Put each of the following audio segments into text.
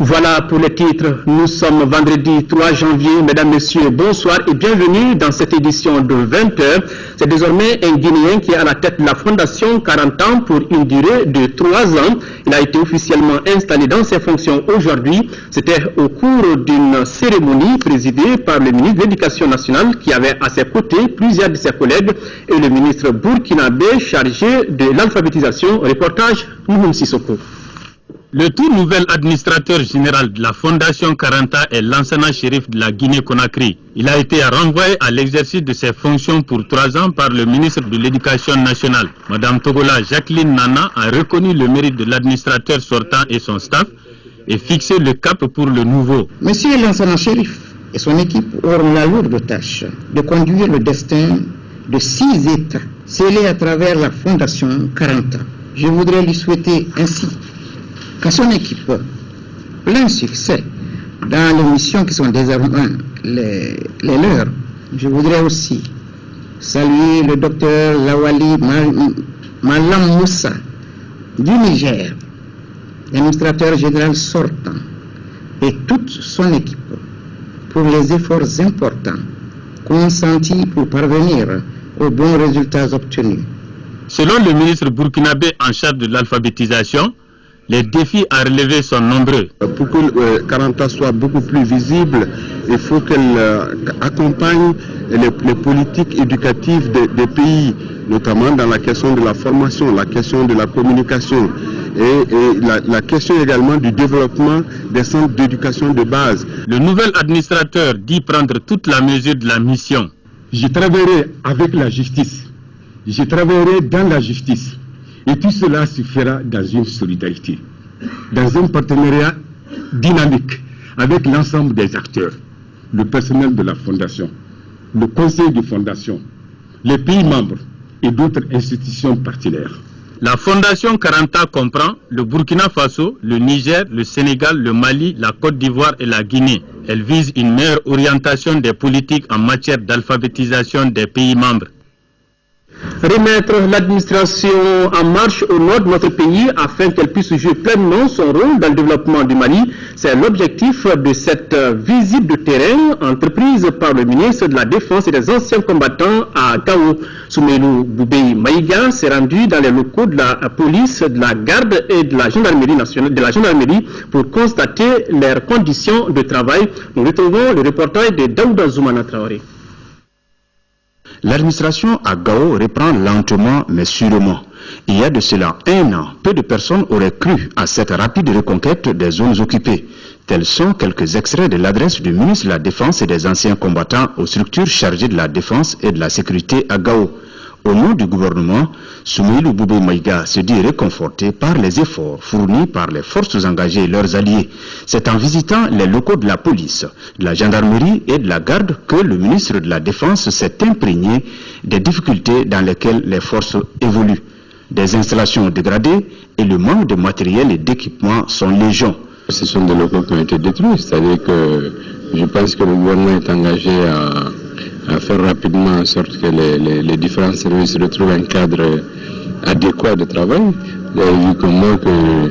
Voilà pour les titres. Nous sommes vendredi 3 janvier. Mesdames, Messieurs, bonsoir et bienvenue dans cette édition de 20h. C'est désormais un Guinéen qui est à la tête de la Fondation 40 ans pour une durée de 3 ans. Il a été officiellement installé dans ses fonctions aujourd'hui. C'était au cours d'une cérémonie présidée par le ministre de l'Éducation nationale qui avait à ses côtés plusieurs de ses collègues et le ministre burkinabé chargé de l'alphabétisation. Reportage Moumoun Sissoko. Le tout nouvel administrateur général de la Fondation 40 ans est l'ancien shérif de la Guinée-Conakry. Il a été renvoyé à l'exercice de ses fonctions pour 3 ans par le ministre de l'Éducation nationale. Madame Togola Jacqueline Nana a reconnu le mérite de l'administrateur sortant et son staff et fixé le cap pour le nouveau. Monsieur l'ancien shérif et son équipe auront la lourde tâche de conduire le destin de 6 États scellés à travers la Fondation 40 ans. Je voudrais lui souhaiter ainsi qu'à son équipe plein succès dans les missions qui sont désormais les leurs. Je voudrais aussi saluer le docteur Lawali Malam Moussa du Niger, administrateur général sortant, et toute son équipe pour les efforts importants consentis pour parvenir aux bons résultats obtenus. Selon le ministre burkinabé en charge de l'alphabétisation, les défis à relever sont nombreux. Pour que 40 ans soit beaucoup plus visible, il faut qu'elle accompagne les politiques éducatives des pays, notamment dans la question de la formation, la question de la communication et la question également du développement des centres d'éducation de base. Le nouvel administrateur dit prendre toute la mesure de la mission. Je travaillerai avec la justice, je travaillerai dans la justice. Et tout cela se fera dans une solidarité, dans un partenariat dynamique avec l'ensemble des acteurs, le personnel de la Fondation, le conseil de Fondation, les pays membres et d'autres institutions partenaires. La Fondation 40 ans comprend le Burkina Faso, le Niger, le Sénégal, le Mali, la Côte d'Ivoire et la Guinée. Elle vise une meilleure orientation des politiques en matière d'alphabétisation des pays membres. Remettre l'administration en marche au nord de notre pays afin qu'elle puisse jouer pleinement son rôle dans le développement du Mali, c'est l'objectif de cette visite de terrain entreprise par le ministre de la Défense et des anciens combattants à Gao. Soumeilou Boubei Maïga s'est rendu dans les locaux de la police, de la garde et de la gendarmerie nationale, pour constater leurs conditions de travail. Nous retrouvons le reportage de Daouda Zoumana Traoré. L'administration à Gao reprend lentement mais sûrement. Il y a de cela 1 an, peu de personnes auraient cru à cette rapide reconquête des zones occupées. Tels sont quelques extraits de l'adresse du ministre de la Défense et des anciens combattants aux structures chargées de la défense et de la sécurité à Gao. Au nom du gouvernement, Soumeilou Boubei Maïga se dit réconforté par les efforts fournis par les forces engagées et leurs alliés. C'est en visitant les locaux de la police, de la gendarmerie et de la garde que le ministre de la Défense s'est imprégné des difficultés dans lesquelles les forces évoluent. Des installations dégradées et le manque de matériel et d'équipement sont légion. Ce sont des locaux qui ont été détruits, c'est-à-dire que je pense que le gouvernement est engagé à faire rapidement en sorte que les différents services retrouvent un cadre adéquat de travail. Vous avez vu comment que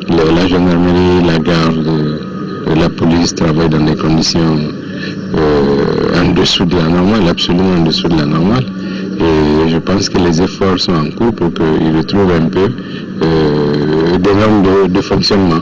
la gendarmerie, la garde, la police travaillent dans des conditions en dessous de la normale, absolument en dessous de la normale. Et je pense que les efforts sont en cours pour qu'ils retrouvent un peu des normes de fonctionnement.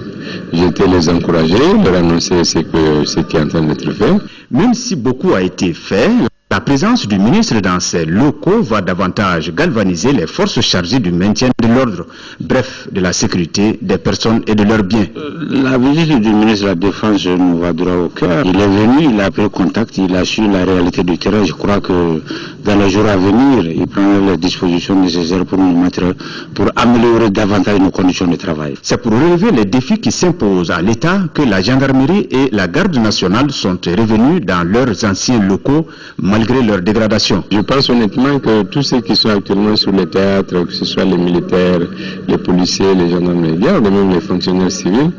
J'étais les encourager, leur annoncer ce qui est en train d'être fait. Même si beaucoup a été fait, la présence du ministre dans ces locaux va davantage galvaniser les forces chargées du maintien de l'ordre, bref, de la sécurité des personnes et de leurs biens. La visite du ministre de la Défense nous va droit au cœur. Il est venu, il a pris contact, il a su la réalité du terrain. Je crois que dans les jours à venir, il prendra les dispositions nécessaires pour nous mettre, pour améliorer davantage nos conditions de travail. C'est pour relever les défis qui s'imposent à l'État que la gendarmerie et la garde nationale sont revenus dans leurs anciens locaux malgré leur dégradation. Je pense honnêtement que tous ceux qui sont actuellement sur le théâtre, que ce soit les militaires, les policiers, les gendarmes, les gardes, même les fonctionnaires civils,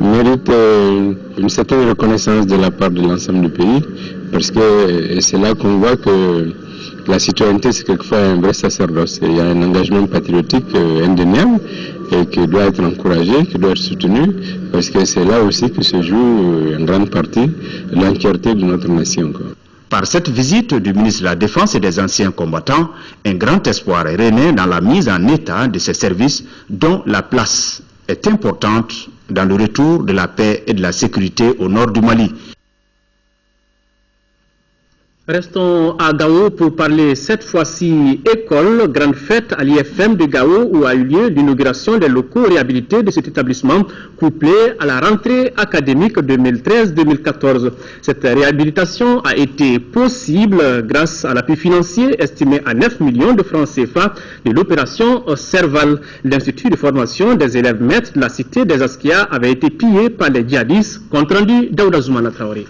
méritent une certaine reconnaissance de la part de l'ensemble du pays, parce que c'est là qu'on voit que la citoyenneté, c'est quelquefois un vrai sacerdoce. Il y a un engagement patriotique indéniable et qui doit être encouragé, qui doit être soutenu, parce que c'est là aussi que se joue en grande partie l'entièreté de notre nation. Par cette visite du ministre de la Défense et des anciens combattants, un grand espoir est rené dans la mise en état de ces services dont la place est importante dans le retour de la paix et de la sécurité au nord du Mali. Restons à Gao pour parler cette fois-ci école, grande fête à l'IFM de Gao où a eu lieu l'inauguration des locaux réhabilités de cet établissement couplé à la rentrée académique 2013-2014. Cette réhabilitation a été possible grâce à l'appui financier estimé à 9 millions de francs CFA de l'opération Serval. L'Institut de formation des élèves maîtres de la cité des Askia avait été pillé par les djihadistes. Compte rendu Daouda Zoumana Traoré.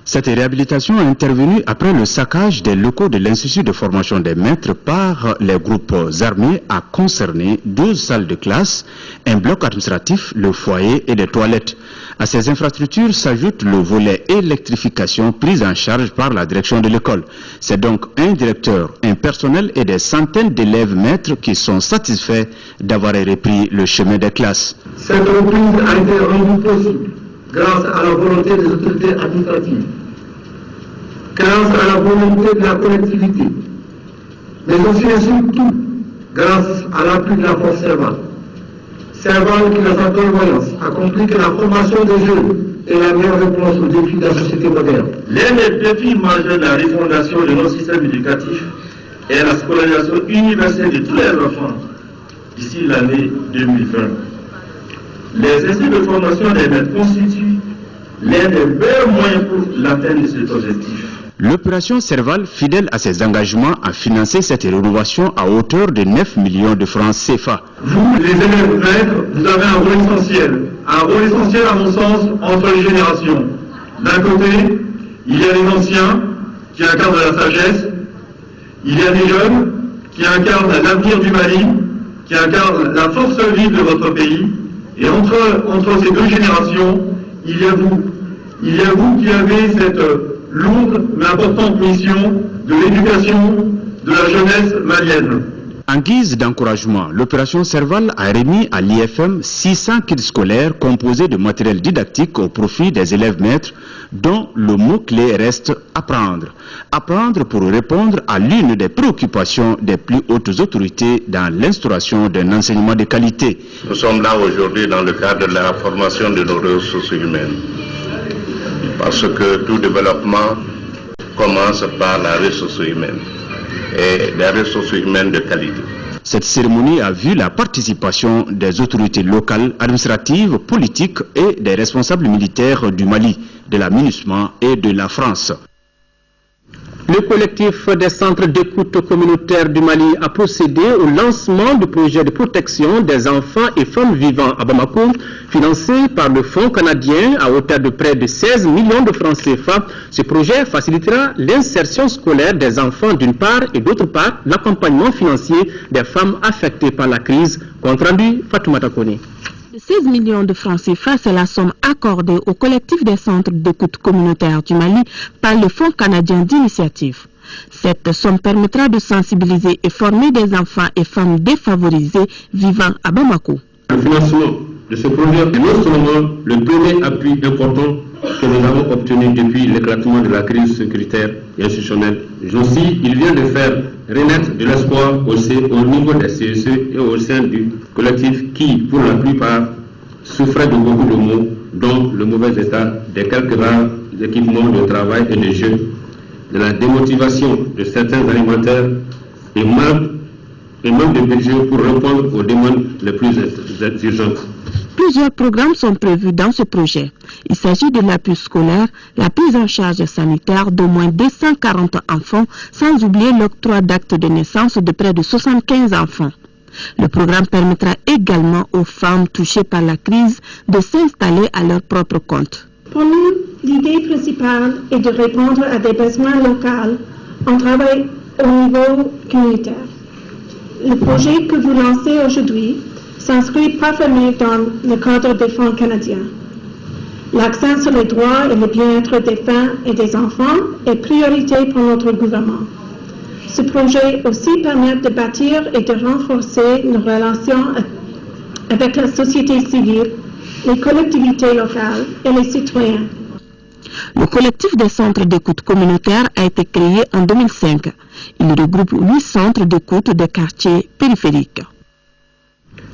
Cette réhabilitation est intervenue après le saccage des locaux de l'Institut de formation des maîtres par les groupes armés a concerné 12 salles de classe, un bloc administratif, le foyer et des toilettes. À ces infrastructures s'ajoute le volet électrification pris en charge par la direction de l'école. C'est donc un directeur, un personnel et des centaines d'élèves maîtres qui sont satisfaits d'avoir repris le chemin des classes. Cette reprise a été rendue possible grâce à la volonté des autorités administratives, grâce à la volonté de la collectivité, mais aussi et surtout grâce à l'appui de la force Serval. Serval qui, dans sa prévoyance, a compris que la formation des jeunes est la meilleure réponse aux défis de la société moderne. L'un des défis majeurs de la refondation de notre système éducatif est la scolarisation universelle de tous les enfants d'ici l'année 2020. Les instituts de formation des maîtres constituent l'un des meilleurs moyens pour l'atteinte de cet objectif. L'opération Serval, fidèle à ses engagements, a financé cette rénovation à hauteur de 9 millions de francs CFA. Vous, les élèves maîtres, vous avez un rôle essentiel à mon sens entre les générations. D'un côté, il y a les anciens qui incarnent la sagesse, il y a les jeunes qui incarnent l'avenir du Mali, qui incarnent la force vive de votre pays. Et entre ces deux générations, il y a vous qui avez cette lourde mais importante mission de l'éducation de la jeunesse malienne. En guise d'encouragement, l'opération Serval a remis à l'IFM 600 kits scolaires composés de matériel didactique au profit des élèves maîtres, dont le mot-clé reste apprendre. Apprendre pour répondre à l'une des préoccupations des plus hautes autorités dans l'instauration d'un enseignement de qualité. Nous sommes là aujourd'hui dans le cadre de la formation de nos ressources humaines. Parce que tout développement commence par la ressource humaine. Et des ressources humaines de qualité. Cette cérémonie a vu la participation des autorités locales, administratives, politiques et des responsables militaires du Mali, de la MINUSMA et de la France. Le collectif des centres d'écoute communautaire du Mali a procédé au lancement du projet de protection des enfants et femmes vivant à Bamako, financé par le Fonds canadien à hauteur de près de 16 millions de francs CFA. Ce projet facilitera l'insertion scolaire des enfants d'une part et d'autre part l'accompagnement financier des femmes affectées par la crise. Compte rendu, Fatoumata Kone. 16 millions de francs CFA, c'est la somme accordée au collectif des centres d'écoute communautaire du Mali par le Fonds canadien d'initiative. Cette somme permettra de sensibiliser et former des enfants et femmes défavorisés vivant à Bamako. Le financement de ce projet est non seulement le premier appui important que nous avons obtenu depuis l'éclatement de la crise sécuritaire et institutionnelle, mais aussi il vient de faire renaître de l'espoir au niveau des CSE et au sein du collectif qui, pour la plupart, souffrait de beaucoup de maux, dont le mauvais état des quelques rares équipements de travail et de jeu, de la démotivation de certains alimentaires et manque de budget pour répondre aux demandes les plus urgentes. Plusieurs programmes sont prévus dans ce projet. Il s'agit de l'appui scolaire, la prise en charge sanitaire d'au moins 240 enfants, sans oublier l'octroi d'actes de naissance de près de 75 enfants. Le programme permettra également aux femmes touchées par la crise de s'installer à leur propre compte. Pour nous, l'idée principale est de répondre à des besoins locaux en travail au niveau communautaire. Le projet que vous lancez aujourd'hui s'inscrit parfaitement dans le cadre des fonds canadiens. L'accent sur les droits et le bien-être des femmes et des enfants est priorité pour notre gouvernement. Ce projet aussi permet de bâtir et de renforcer nos relations avec la société civile, les collectivités locales et les citoyens. Le collectif des centres d'écoute communautaire a été créé en 2005. Il regroupe 8 centres d'écoute des quartiers périphériques.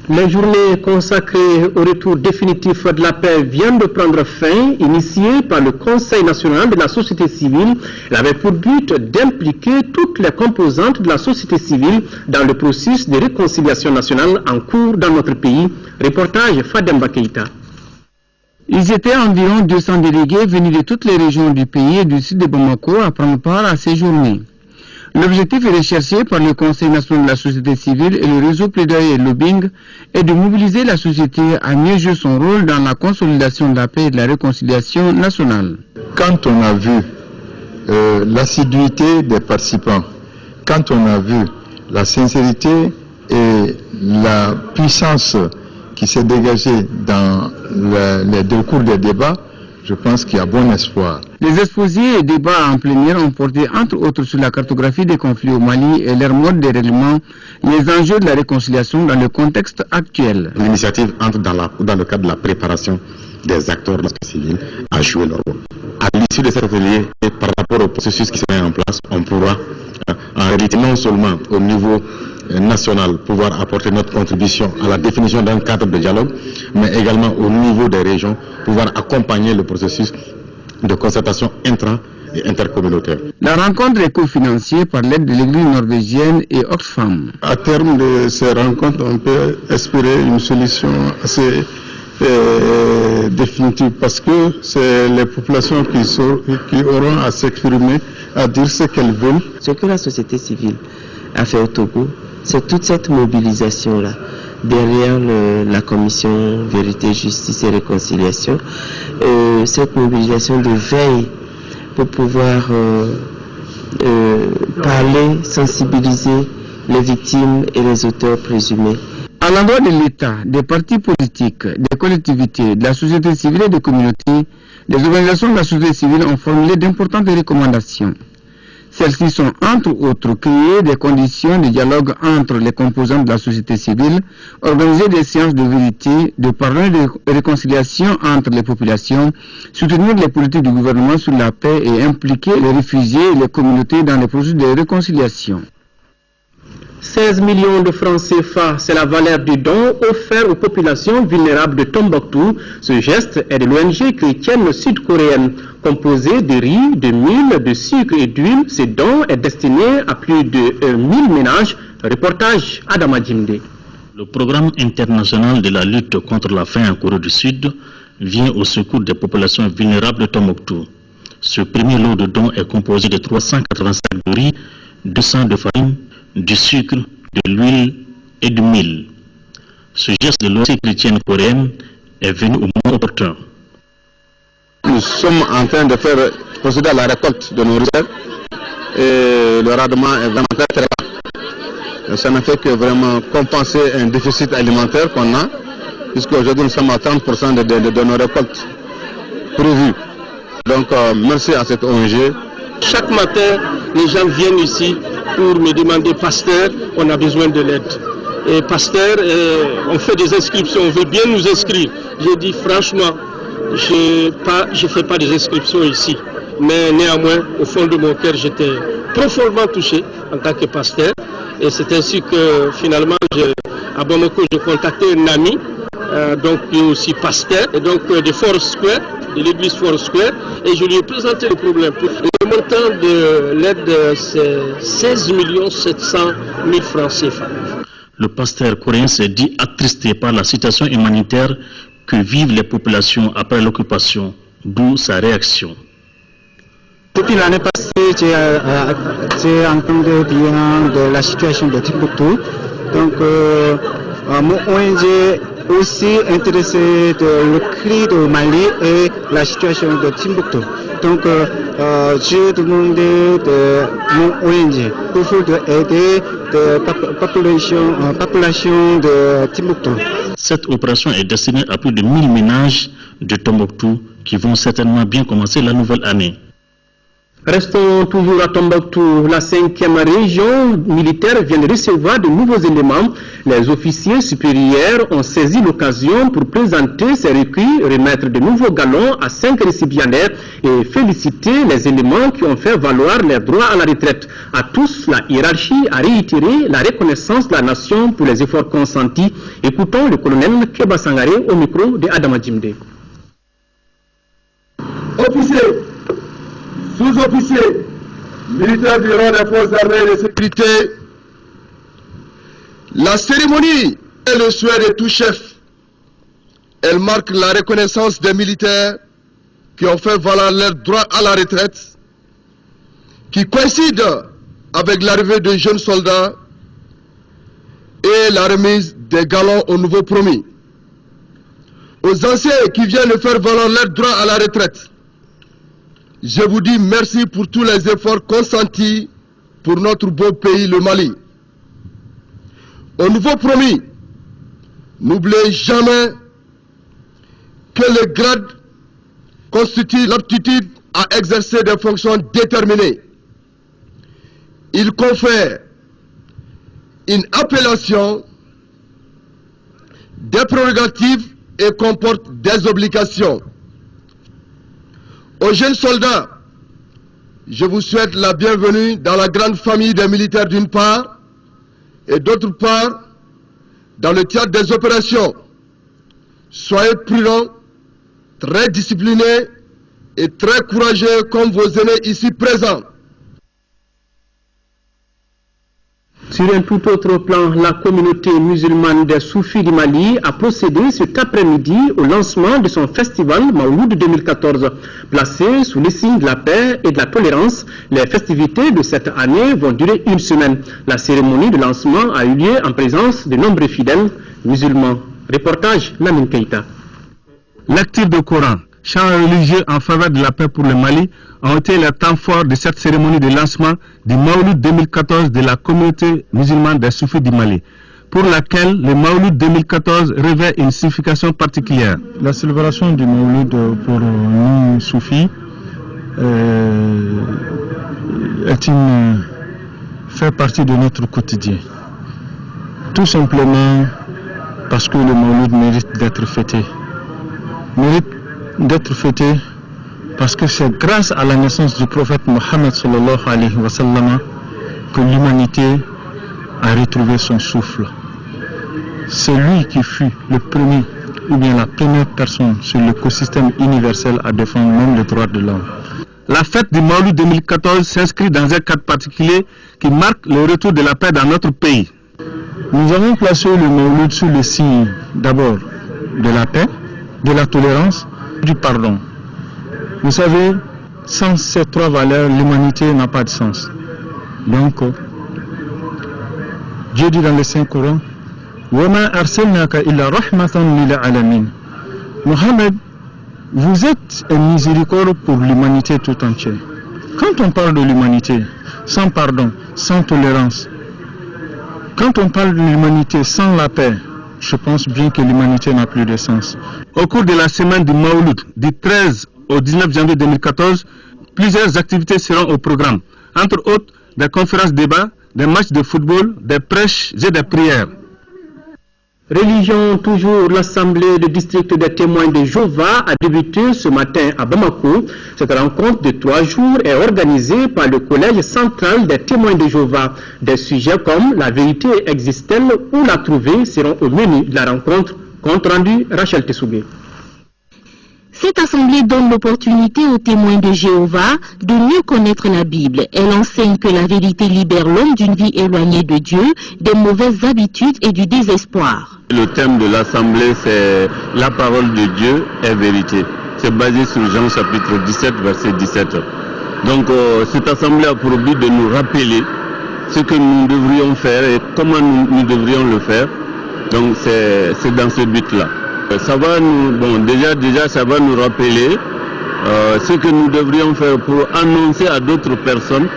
Les journées consacrées au retour définitif de la paix viennent de prendre fin, initiées par le Conseil national de la société civile. Elle avait pour but d'impliquer toutes les composantes de la société civile dans le processus de réconciliation nationale en cours dans notre pays. Reportage Fademba Keïta. Ils étaient environ 200 délégués venus de toutes les régions du pays et du sud de Bamako à prendre part à ces journées. L'objectif est recherché par le Conseil national de la société civile et le réseau plaidoyer et lobbying est de mobiliser la société à mieux jouer son rôle dans la consolidation de la paix et de la réconciliation nationale. Quand on a vu l'assiduité des participants, quand on a vu la sincérité et la puissance qui s'est dégagée dans les deux cours des débats, je pense qu'il y a bon espoir. Les exposés et débats en plénière ont porté entre autres sur la cartographie des conflits au Mali et leur mode de règlement, les enjeux de la réconciliation dans le contexte actuel. L'initiative entre dans le cadre de la préparation des acteurs de la société civile à jouer leur rôle. À l'issue de cet atelier et par rapport au processus qui se met en place, on pourra en réalité non seulement au niveau national pouvoir apporter notre contribution à la définition d'un cadre de dialogue, mais également au niveau des régions pouvoir accompagner le processus de concertation intra- et intercommunautaire. La rencontre est cofinancée par l'aide de l'Église norvégienne et Oxfam. À terme de ces rencontres, on peut espérer une solution assez définitive parce que c'est les populations qui auront à s'exprimer, à dire ce qu'elles veulent. Ce que la société civile a fait au Togo, c'est toute cette mobilisation-là derrière la commission Vérité, Justice et Réconciliation, cette mobilisation de veille pour pouvoir parler, sensibiliser les victimes et les auteurs présumés. À l'endroit de l'État, des partis politiques, des collectivités, de la société civile et des communautés, les organisations de la société civile ont formulé d'importantes recommandations. Celles-ci sont entre autres créer des conditions de dialogue entre les composantes de la société civile, organiser des séances de vérité, de parler de réconciliation entre les populations, soutenir les politiques du gouvernement sur la paix et impliquer les réfugiés et les communautés dans les processus de réconciliation. 16 millions de francs CFA, c'est la valeur du don offert aux populations vulnérables de Tombouctou. Ce geste est de l'ONG chrétienne sud-coréenne. Composé de riz, de mil, de sucre et d'huile, ce don est destiné à plus de 1000 ménages. Reportage Adama Djimde. Le programme international de la lutte contre la faim en Corée du Sud vient au secours des populations vulnérables de Tombouctou. Ce premier lot de dons est composé de 385 de riz, 200 de farine, du sucre, de l'huile et du mil. Ce geste de l'ONG chrétienne coréenne est venu au moment opportun. Nous sommes en train de procéder à la récolte de nos réserves et le rendement est vraiment très bas. Ça ne fait que vraiment compenser un déficit alimentaire qu'on a, puisqu'aujourd'hui nous sommes à 30% de nos récoltes prévues. Donc merci à cette ONG. Chaque matin, les gens viennent ici pour me demander, pasteur, on a besoin de l'aide. Et pasteur, on fait des inscriptions, on veut bien nous inscrire. J'ai dit franchement, je ne fais pas des inscriptions ici. Mais néanmoins, au fond de mon cœur, j'étais profondément touché en tant que pasteur. Et c'est ainsi que finalement, à Bamako, j'ai contacté un ami, donc qui est aussi pasteur, et donc de Forest Square, de l'église Forest Square, et je lui ai présenté le problème. Le montant de l'aide, c'est 16 700 000 francs CFA. Le pasteur coréen s'est dit attristé par la situation humanitaire que vivent les populations après l'occupation, d'où sa réaction. Depuis l'année passée, j'ai entendu bien de la situation de Tombouctou. Donc, mon ONG aussi intéressé de le cri de Mali et la situation de Tombouctou. Donc, j'ai demandé de mon ONG pour aider la population de Tombouctou. Cette opération est destinée à plus de 1000 ménages de Tombouctou qui vont certainement bien commencer la nouvelle année. Restons toujours à Tombouctou. La 5e région militaire vient de recevoir de nouveaux éléments. Les officiers supérieurs ont saisi l'occasion pour présenter ces recueils, remettre de nouveaux galons à 5 récipiendaires et féliciter les éléments qui ont fait valoir leurs droits à la retraite. À tous, la hiérarchie a réitéré la reconnaissance de la nation pour les efforts consentis. Écoutons le colonel Keba Sangare au micro de Adama Djimde. Officiers, sous-officiers, militaires du rang des forces armées et de sécurité, la cérémonie est le souhait de tout chef. Elle marque la reconnaissance des militaires qui ont fait valoir leur droit à la retraite, qui coïncide avec l'arrivée de jeunes soldats et la remise des galons aux nouveaux promis. Aux anciens qui viennent de faire valoir leur droit à la retraite, je vous dis merci pour tous les efforts consentis pour notre beau pays, le Mali. Au nouveau promis, n'oubliez jamais que le grade constitue l'aptitude à exercer des fonctions déterminées. Il confère une appellation, des prérogatives et comporte des obligations. Aux jeunes soldats, je vous souhaite la bienvenue dans la grande famille des militaires d'une part, et d'autre part, dans le théâtre des opérations. Soyez prudents, très disciplinés et très courageux comme vos aînés ici présents. Sur un tout autre plan, la communauté musulmane des Soufis du Mali a procédé cet après-midi au lancement de son festival Maouloud 2014. Placé sous les signes de la paix et de la tolérance, les festivités de cette année vont durer une semaine. La cérémonie de lancement a eu lieu en présence de nombreux fidèles musulmans. Reportage Lamine Keita. Lecture du Coran, chants religieux en faveur de la paix pour le Mali ont été les temps forts de cette cérémonie de lancement du Maouloud 2014 de la communauté musulmane des Soufis du Mali, pour laquelle le Maouloud 2014 revêt une signification particulière. La célébration du Maouloud pour nous Soufis fait partie de notre quotidien. Tout simplement parce que le Maouloud mérite d'être fêté. Mérite d'être fêté parce que c'est grâce à la naissance du prophète Mohammed sallallahu alayhi wa sallam que l'humanité a retrouvé son souffle. C'est lui qui fut le premier ou bien la première personne sur l'écosystème universel à défendre même les droits de l'homme. La fête du Maouloud 2014 s'inscrit dans un cadre particulier qui marque le retour de la paix dans notre pays. Nous avons placé le Maouloud sous le signe d'abord de la paix, de la tolérance, du pardon. Vous savez, sans ces trois valeurs, l'humanité n'a pas de sens. Donc, Dieu dit dans le Saint-Coran, وَمَا أَرْسَلْنَاكَ إِلَّا رَحْمَةً لِلْعَالَمِينَ. Mohammed, vous êtes un miséricorde pour l'humanité tout entière. Quand on parle de l'humanité, sans pardon, sans tolérance, quand on parle de l'humanité sans la paix, je pense bien que l'humanité n'a plus de sens. Au cours de la semaine du Maouloud, du 13 au 19 janvier 2014, plusieurs activités seront au programme. Entre autres, des conférences-débats, des matchs de football, des prêches et des prières. Religion toujours, l'Assemblée de district des témoins de Jéhovah a débuté ce matin à Bamako. Cette rencontre de 3 jours est organisée par le Collège central des témoins de Jéhovah. Des sujets comme la vérité existe-t-elle ou la trouver seront au menu de la rencontre. Compte rendu, Rachel Tessoubé. Cette assemblée donne l'opportunité aux témoins de Jéhovah de mieux connaître la Bible. Elle enseigne que la vérité libère l'homme d'une vie éloignée de Dieu, des mauvaises habitudes et du désespoir. Le thème de l'assemblée, c'est la parole de Dieu est vérité. C'est basé sur Jean chapitre 17, verset 17. Donc cette assemblée a pour but de nous rappeler ce que nous devrions faire et comment nous devrions le faire. Donc c'est dans ce but-là. Ça va nous, déjà ça va nous rappeler ce que nous devrions faire pour annoncer à d'autres personnes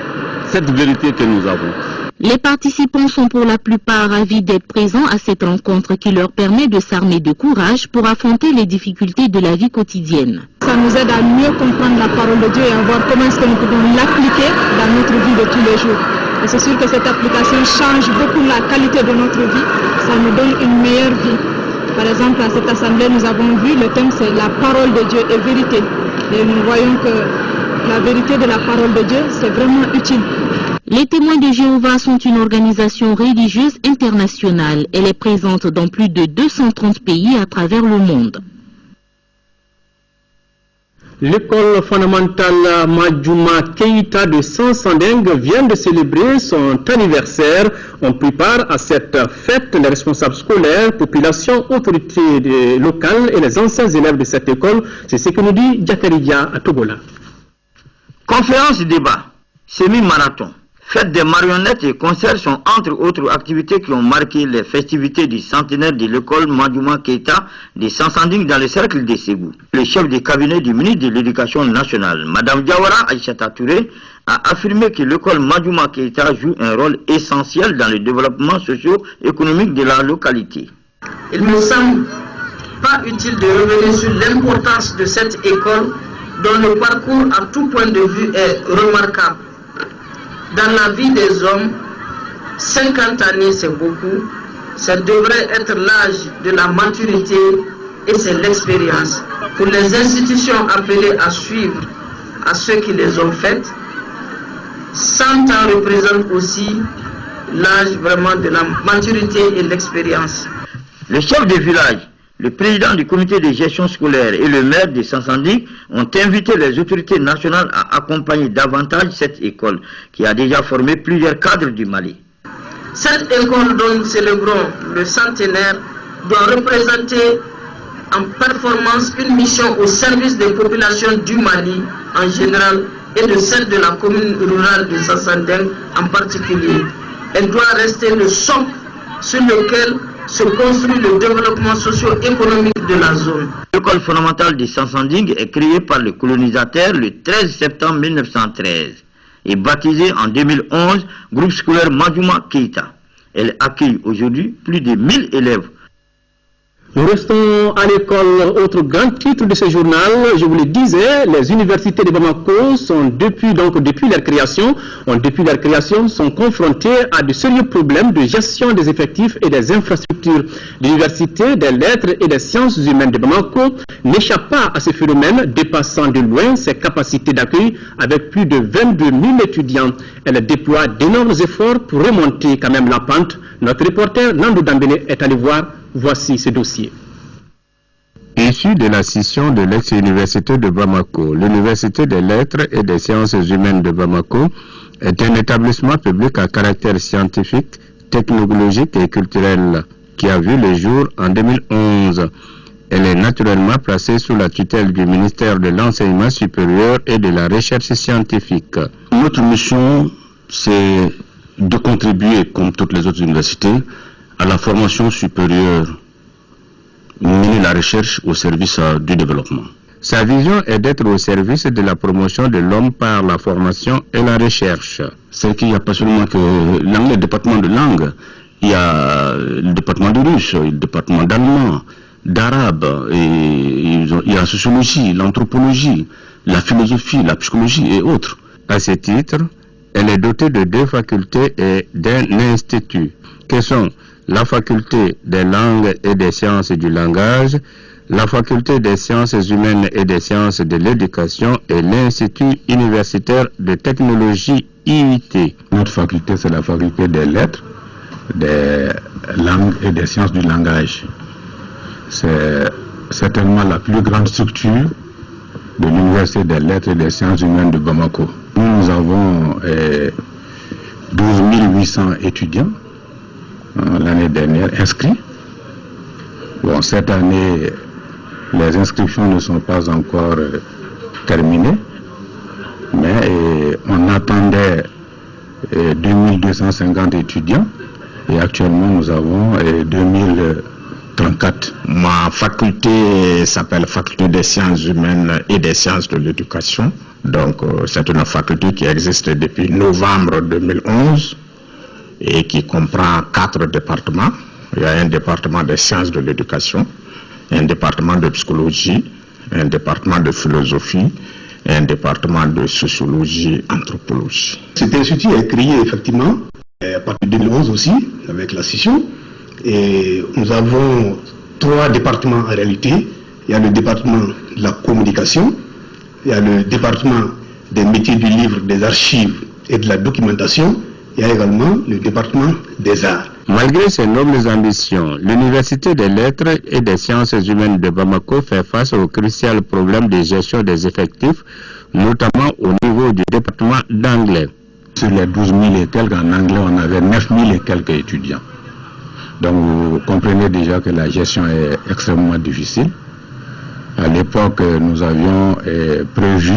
cette vérité que nous avons. Les participants sont pour la plupart ravis d'être présents à cette rencontre qui leur permet de s'armer de courage pour affronter les difficultés de la vie quotidienne. Ça ça nous aide à mieux comprendre la parole de Dieu et à voir comment est-ce que nous pouvons l'appliquer dans notre vie de tous les jours. Et c'est sûr que cette application change beaucoup la qualité de notre vie, ça nous donne une meilleure vie. Par exemple, à cette assemblée, nous avons vu, le thème c'est la parole de Dieu et vérité. Et nous voyons que la vérité de la parole de Dieu, c'est vraiment utile. Les Témoins de Jéhovah sont une organisation religieuse internationale. Elle est présente dans plus de 230 pays à travers le monde. L'école fondamentale Madjouma Keïta de Sansandeng vient de célébrer son anniversaire. On prépare à cette fête les responsables scolaires, population, autorités locales et les anciens élèves de cette école. C'est ce que nous dit Diakaridia à Togola. Conférences, débats, semi-marathon, fêtes des marionnettes et concerts sont entre autres activités qui ont marqué les festivités du centenaire de l'école Madjouma Keïta de Sansanding dans le cercle de Ségou. Le chef de cabinet du ministre de l'Éducation nationale, Mme Diawara Aïchata Touré, a affirmé que l'école Madjouma Keïta joue un rôle essentiel dans le développement socio-économique de la localité. Il me semble pas utile de revenir sur l'importance de cette école dont le parcours à tout point de vue est remarquable. Dans la vie des hommes, 50 années c'est beaucoup, ça devrait être l'âge de la maturité et c'est l'expérience. Pour les institutions appelées à suivre à ceux qui les ont faites, 100 ans représente aussi l'âge vraiment de la maturité et l'expérience. Le chef de village, le président du comité de gestion scolaire et le maire de Sansanding ont invité les autorités nationales à accompagner davantage cette école qui a déjà formé plusieurs cadres du Mali. Cette école dont nous célébrons le centenaire doit représenter en performance une mission au service des populations du Mali en général et de celle de la commune rurale de Sansanding en particulier. Elle doit rester le socle sur lequel se construit le développement socio-économique de la zone. L'école fondamentale de Sansanding est créée par le colonisateur le 13 septembre 1913 et baptisée en 2011 groupe scolaire Madjouma Keïta. Elle accueille aujourd'hui plus de 1000 élèves. Nous restons à l'école. Autre grand titre de ce journal, je vous le disais, les universités de Bamako sont depuis leur création, sont confrontées à de sérieux problèmes de gestion des effectifs et des infrastructures. L'université des lettres et des sciences humaines de Bamako n'échappe pas à ce phénomène, dépassant de loin ses capacités d'accueil avec plus de 22 000 étudiants. Elle déploie d'énormes efforts pour remonter quand même la pente. Notre reporter Nando Dambélé est allé voir. Voici ce dossier. Issu de la scission de l'ex-université de Bamako, l'Université des lettres et des sciences humaines de Bamako est un établissement public à caractère scientifique, technologique et culturel qui a vu le jour en 2011. Elle est naturellement placée sous la tutelle du ministère de l'Enseignement supérieur et de la Recherche scientifique. Notre mission, c'est de contribuer, comme toutes les autres universités, à la formation supérieure, mener la recherche au service du développement. Sa vision est d'être au service de la promotion de l'homme par la formation et la recherche. C'est qu'il n'y a pas seulement que le département de langue, il y a le département de russe, le département d'allemand, d'arabe, et il y a la sociologie, l'anthropologie, la philosophie, la psychologie et autres. À ce titre, elle est dotée de 2 facultés et d'un institut, qui sont la faculté des langues et des sciences du langage, la faculté des sciences humaines et des sciences de l'éducation et l'Institut universitaire de technologie IUT. Notre faculté, c'est la faculté des lettres, des langues et des sciences du langage. C'est certainement la plus grande structure de l'Université des lettres et des sciences humaines de Bamako. Nous avons 12 800 étudiants l'année dernière inscrits. Bon, cette année, les inscriptions ne sont pas encore terminées, mais on attendait 2250 étudiants et actuellement nous avons 2034. Ma faculté s'appelle Faculté des sciences humaines et des sciences de l'éducation. Donc c'est une faculté qui existe depuis novembre 2011 et qui comprend 4 départements. Il y a un département des sciences de l'éducation, un département de psychologie, un département de philosophie et un département de sociologie, anthropologie. Cet institut est créé effectivement à partir de 2011 aussi, avec la scission. Et nous avons 3 départements en réalité. Il y a le département de la communication, il y a le département des métiers du livre, des archives et de la documentation. Il y a également le département des arts. Malgré ses nobles ambitions, l'Université des lettres et des sciences humaines de Bamako fait face au crucial problème de gestion des effectifs, notamment au niveau du département d'anglais. Sur les 12 000 et quelques en anglais, on avait 9 000 et quelques étudiants. Donc vous comprenez déjà que la gestion est extrêmement difficile. À l'époque, nous avions prévu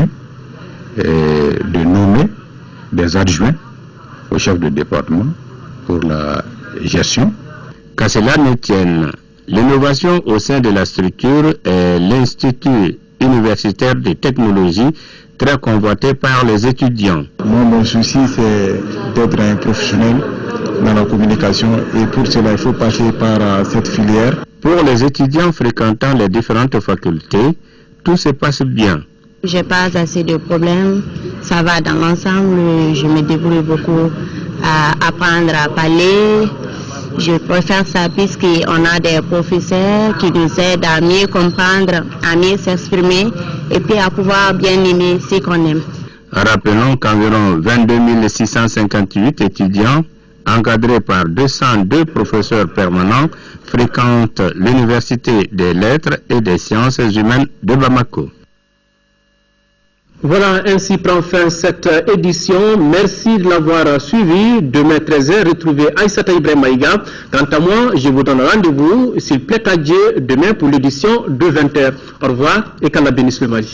de nommer des adjoints au chef de département pour la gestion. Qu'à cela ne tienne, l'innovation au sein de la structure est l'Institut universitaire de technologie très convoité par les étudiants. Mon souci, c'est d'être un professionnel dans la communication et pour cela, il faut passer par cette filière. Pour les étudiants fréquentant les différentes facultés, tout se passe bien. Je n'ai pas assez de problèmes, ça va dans l'ensemble, je me débrouille beaucoup à apprendre à parler. Je préfère ça puisqu'on a des professeurs qui nous aident à mieux comprendre, à mieux s'exprimer et puis à pouvoir bien aimer ce qu'on aime. Rappelons qu'environ 22 658 étudiants, encadrés par 202 professeurs permanents, fréquentent l'Université des lettres et des sciences humaines de Bamako. Voilà, ainsi prend fin cette édition. Merci de l'avoir suivi. Demain 13h, retrouvez Aïssata Ibrahim Maïga. Quant à moi, je vous donne rendez-vous, s'il plaît à Dieu, demain pour l'édition de 20h. Au revoir et qu'Allah bénisse le Mali.